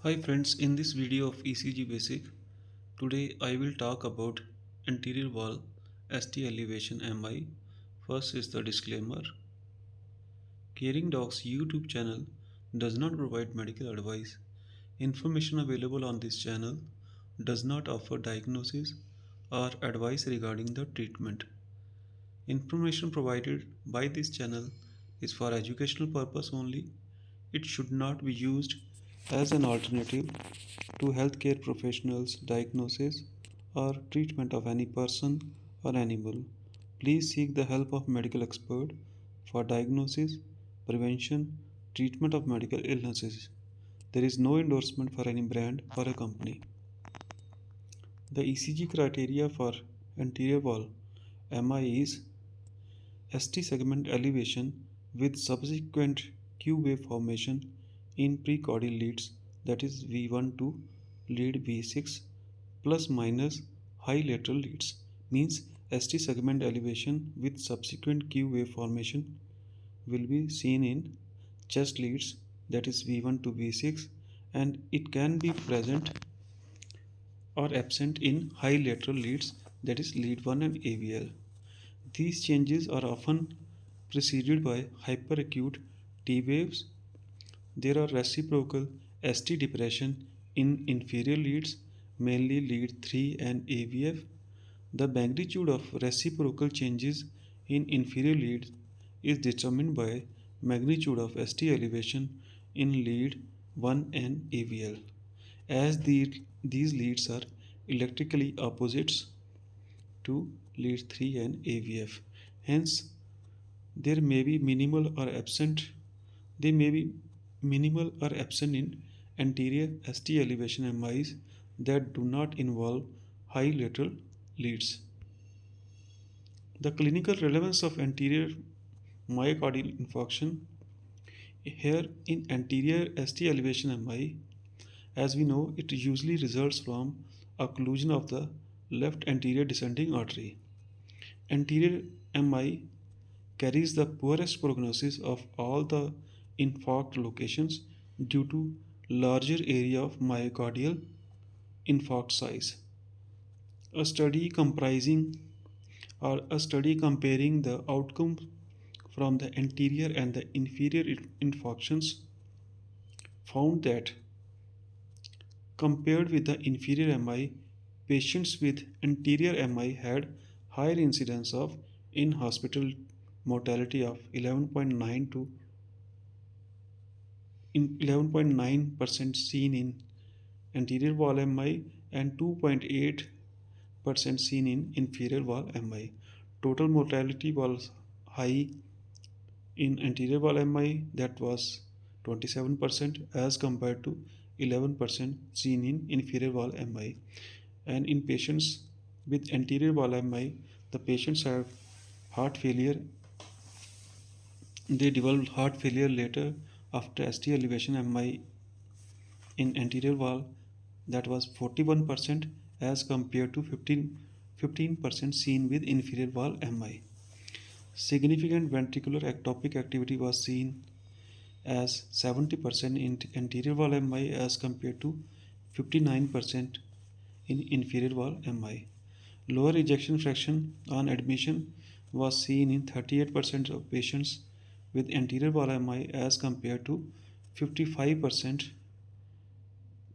Hi friends, in this video of ECG Basic, today I will talk about anterior wall ST elevation MI. First is the disclaimer. Caring Docs YouTube channel does not provide medical advice. Information available on this channel does not offer diagnosis or advice regarding the treatment. Information provided by this channel is for educational purpose only. It should not be used as an alternative to healthcare professionals' diagnosis or treatment of any person or animal. Please seek the help of medical expert for diagnosis, prevention, treatment of medical illnesses. There is no endorsement for any brand or a company. The ECG criteria for anterior wall MI is ST segment elevation with subsequent Q wave formation in precordial leads, that is V1 to lead V6 plus minus high lateral leads, means ST segment elevation with subsequent Q wave formation will be seen in chest leads, that is V1 to V6, and it can be present or absent in high lateral leads, that is lead 1 and AVL. These changes are often preceded by hyperacute T waves. There are reciprocal ST depression in inferior leads, mainly lead 3 and AVF. The magnitude of reciprocal changes in inferior leads is determined by magnitude of ST elevation in lead 1 and AVL. As these leads are electrically opposites to lead 3 and AVF. Hence, there may be minimal or absent they may be minimal or absent in anterior ST elevation MIs that do not involve high lateral leads. The clinical relevance of anterior myocardial infarction. Here in anterior ST elevation MI, as we know, it usually results from occlusion of the left anterior descending artery. Anterior MI carries the poorest prognosis of all the infarct locations due to larger area of myocardial infarct size. A study comparing the outcome from the anterior and the inferior infarctions found that compared with the inferior MI, patients with anterior MI had higher incidence of in-hospital mortality of 11.9 to 11.9% seen in anterior wall MI and 2.8% seen in inferior wall MI. Total mortality was high in anterior wall MI, that was 27% as compared to 11% seen in inferior wall MI. And in patients with anterior wall MI, the patients have heart failure. They developed heart failure later after ST elevation MI in anterior wall, that was 41% as compared to 15% seen with inferior wall MI. Significant ventricular ectopic activity was seen as 70% in anterior wall MI as compared to 59% in inferior wall MI. Lower ejection fraction on admission was seen in 38% of patients with anterior wall MI as compared to 55%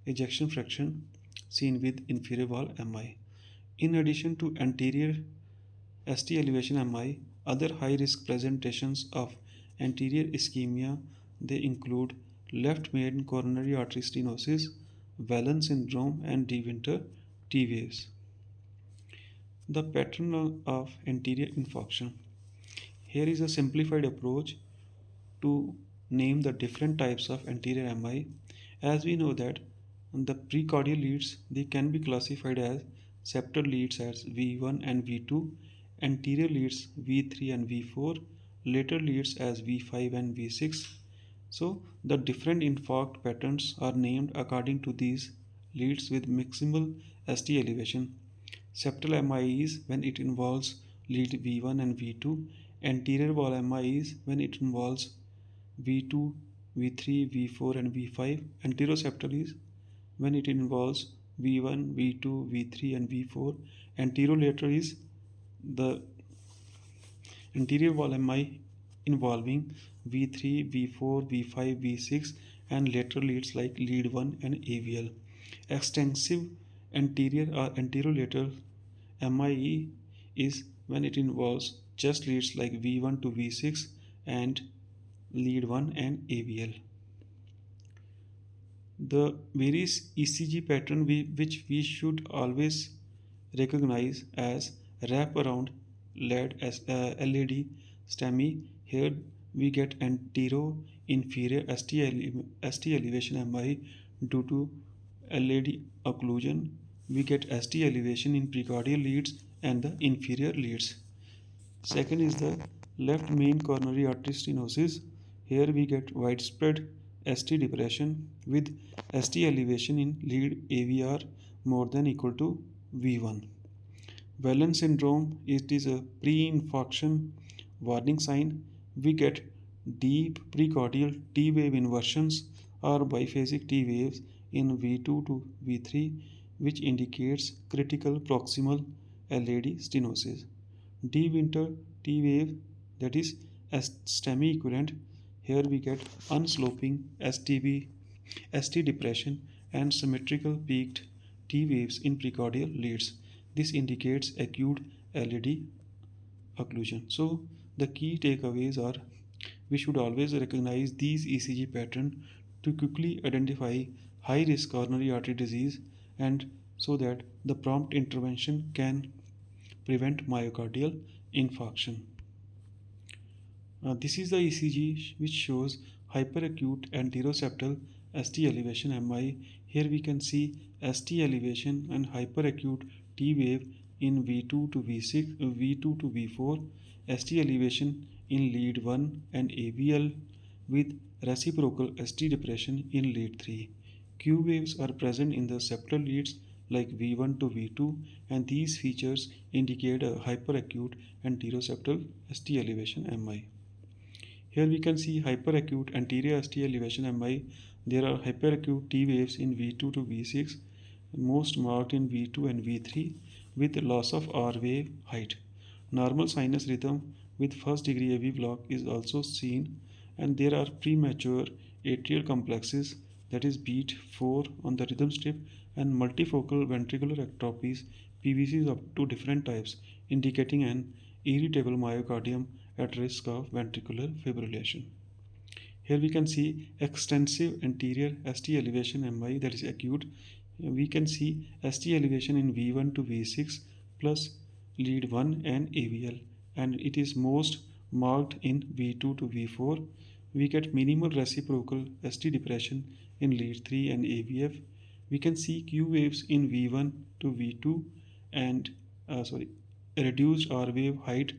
ejection fraction seen with inferior wall MI. In addition to anterior ST elevation MI, other high risk presentations of anterior ischemia, they include left main coronary artery stenosis, Wallin syndrome, and De Winter T waves. The pattern of anterior infarction. Here is a simplified approach to name the different types of anterior MI. As we know that the precordial leads, they can be classified as septal leads as V1 and V2, anterior leads V3 and V4, lateral leads as V5 and V6. So the different infarct patterns are named according to these leads with maximal ST elevation. Septal MI is when it involves lead V1 and V2. Anterior wall MI is when it involves V2, V3, V4 and V5. Anteroseptal is when it involves V1, V2, V3 and V4. Anterolateral is the anterior wall MI involving V3, V4, V5, V6 and lateral leads like lead 1 and AVL. Extensive anterior or anterolateral MIE is when it involves just leads like V1 to V6 and lead 1 and AVL. The various ECG pattern which we should always recognize as wrap around LED STEMI. Here we get antero inferior ST elevation MI due to LED occlusion. We get ST elevation in precordial leads and the inferior leads. Second is the left main coronary artery stenosis. Here we get widespread ST depression with ST elevation in lead AVR more than equal to V1. Wellen syndrome, it is a pre-infarction warning sign. We get deep precordial T wave inversions or biphasic T waves in V2 to V3, which indicates critical proximal LAD stenosis. Deep winter T wave, that is STEMI equivalent. Here we get unsloping ST depression and symmetrical peaked T waves in precordial leads. This indicates acute LAD occlusion. So the key takeaways are we should always recognize these ECG patterns to quickly identify high risk coronary artery disease and so that the prompt intervention can prevent myocardial infarction. This is the ECG which shows hyperacute anteroseptal ST elevation MI. Here we can see ST elevation and hyperacute T wave in V2 to V6, V2 to V4, ST elevation in lead 1 and AVL with reciprocal ST depression in lead 3. Q waves are present in the septal leads like V1 to V2 and these features indicate a hyperacute anteroseptal ST elevation MI. Here we can see hyperacute anterior ST elevation MI. There are hyperacute T waves in V2 to V6, most marked in V2 and V3 with loss of R wave height. Normal sinus rhythm with first degree AV block is also seen and there are premature atrial complexes, that is beat 4 on the rhythm strip, and multifocal ventricular ectropies, PVCs up to different types, indicating an irritable myocardium at risk of ventricular fibrillation. Here we can see extensive anterior ST elevation MI, that is acute. We can see ST elevation in V1 to V6 plus lead 1 and AVL, and it is most marked in V2 to V4. We get minimal reciprocal ST depression in lead 3 and AVF. We can see Q waves in V1 to V2 and reduced R wave height,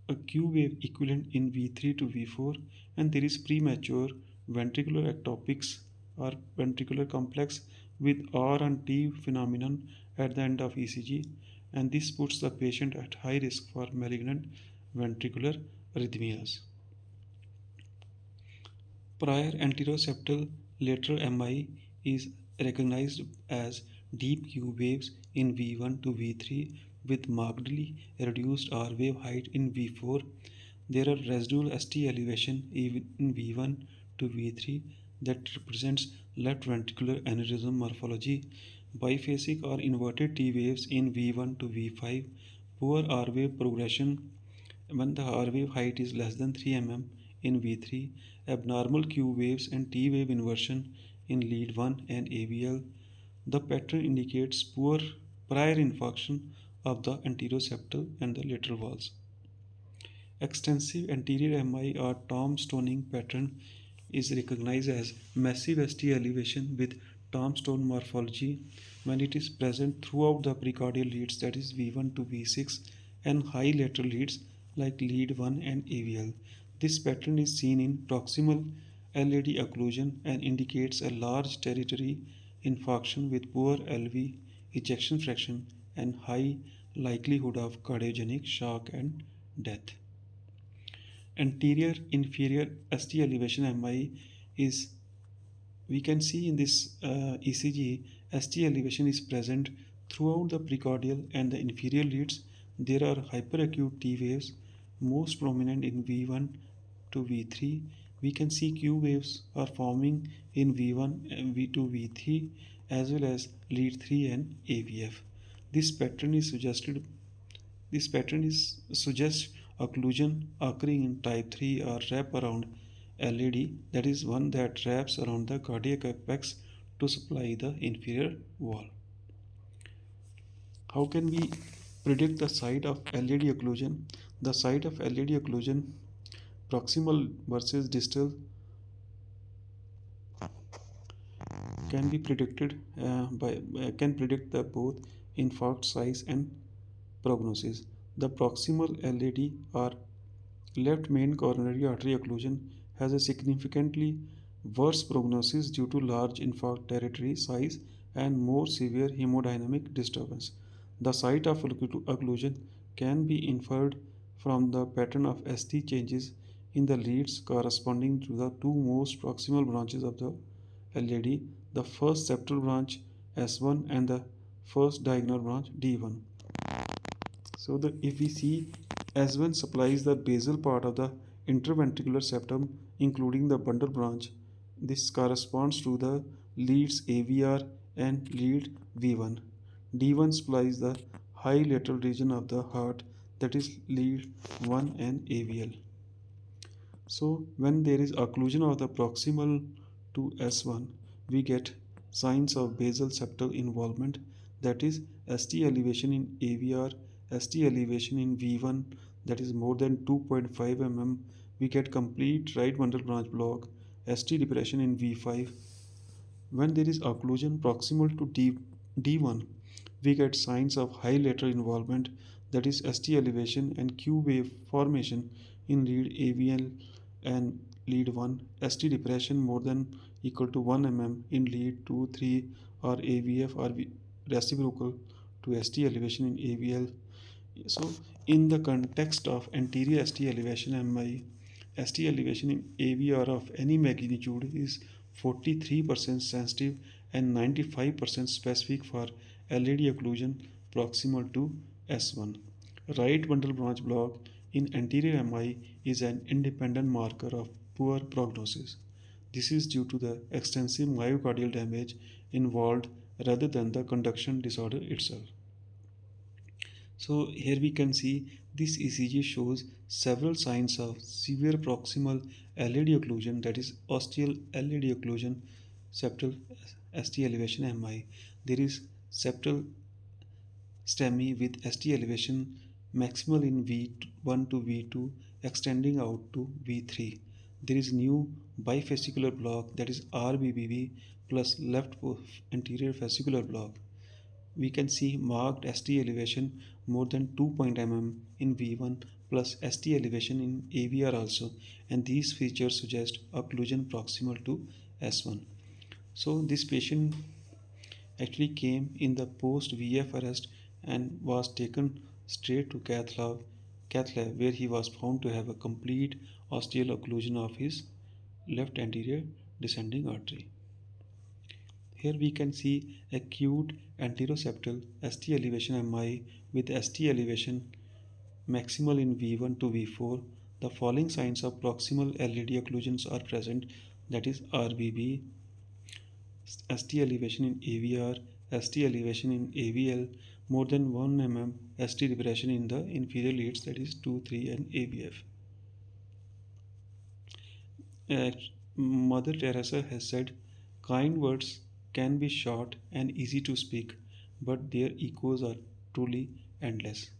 a Q wave equivalent in V3 to V4, and there is premature ventricular ectopics or ventricular complex with R and T phenomenon at the end of ECG, and this puts the patient at high risk for malignant ventricular arrhythmias. Prior anteroseptal lateral MI is recognized as deep Q waves in V1 to V3 with markedly reduced R wave height in V4. There are residual ST elevation in V1 to V3 that represents left ventricular aneurysm morphology, biphasic or inverted T waves in V1 to V5, poor R wave progression when the R wave height is less than 3 mm in V3, abnormal Q waves and T wave inversion in lead 1 and AVL. The pattern indicates poor prior infarction of the anteroseptal and the lateral walls. Extensive anterior MI or tombstoning pattern is recognized as massive ST elevation with tombstone morphology when it is present throughout the precordial leads, that is V1 to V6, and high lateral leads like lead 1 and AVL. This pattern is seen in proximal LAD occlusion and indicates a large territory infarction with poor LV ejection fraction and high likelihood of cardiogenic shock and death. Anterior inferior ST elevation MI is We can see in this ECG, ST elevation is present throughout the precordial and the inferior leads. There are hyperacute T waves, most prominent in V1 to V3. We can see Q waves are forming in V1 and V2, V3, as well as lead 3 and AVF. This pattern is suggested. This pattern is suggests occlusion occurring in type 3 or wrap around LAD, that is one that wraps around the cardiac apex to supply the inferior wall. How can we predict the site of LAD occlusion? The site of LAD occlusion, proximal versus distal, can be predicted can predict the both infarct size and prognosis. The proximal LAD or left main coronary artery occlusion has a significantly worse prognosis due to large infarct territory size and more severe hemodynamic disturbance. The site of occlusion can be inferred from the pattern of ST changes in the leads corresponding to the two most proximal branches of the LAD, the first septal branch S1 and the first diagonal branch D1. So if we see, S1 supplies the basal part of the interventricular septum including the bundle branch. This corresponds to the leads AVR and lead V1. D1 supplies the high lateral region of the heart, that is lead 1 and AVL. So when there is occlusion of the proximal to S1, we get signs of basal septal involvement, that is ST elevation in AVR, ST elevation in V1, that is more than 2.5 mm. We get complete right bundle branch block, ST depression in V5. When there is occlusion proximal to D1, we get signs of high lateral involvement, that is ST elevation and Q wave formation in lead AVL and lead 1, ST depression more than equal to 1 mm in lead 2, 3 or AVF or reciprocal to ST elevation in AVL. So in the context of anterior ST elevation MI, ST elevation in AVR of any magnitude is 43% sensitive and 95% specific for LAD occlusion proximal to S1. Right bundle branch block in anterior MI is an independent marker of poor prognosis. This is due to the extensive myocardial damage involved rather than the conduction disorder itself. So here we can see this ECG shows several signs of severe proximal LAD occlusion, that is ostial LAD occlusion, septal ST elevation MI. There is septal STEMI with ST elevation maximal in V1 to V2 extending out to V3. There is new bifascicular block, that is RBBB plus left anterior fascicular block. We can see marked ST elevation more than 2 mm in V1 plus ST elevation in AVR also, and these features suggest occlusion proximal to S1. So this patient actually came in the post VF arrest and was taken straight to cath lab where he was found to have a complete ostial occlusion of his left anterior descending artery. Here we can see acute anteroseptal ST elevation MI with ST elevation maximal in V1 to V4. The following signs of proximal LAD occlusions are present, that is RBB, ST elevation in AVR, ST elevation in AVL, more than 1 mm ST depression in the inferior leads, that is 2, 3 and AVF. Mother Teresa has said, kind words can be short and easy to speak, but their echoes are truly endless.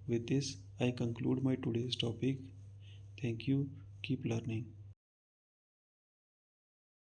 With this, I conclude my today's topic. Thank you. Keep learning.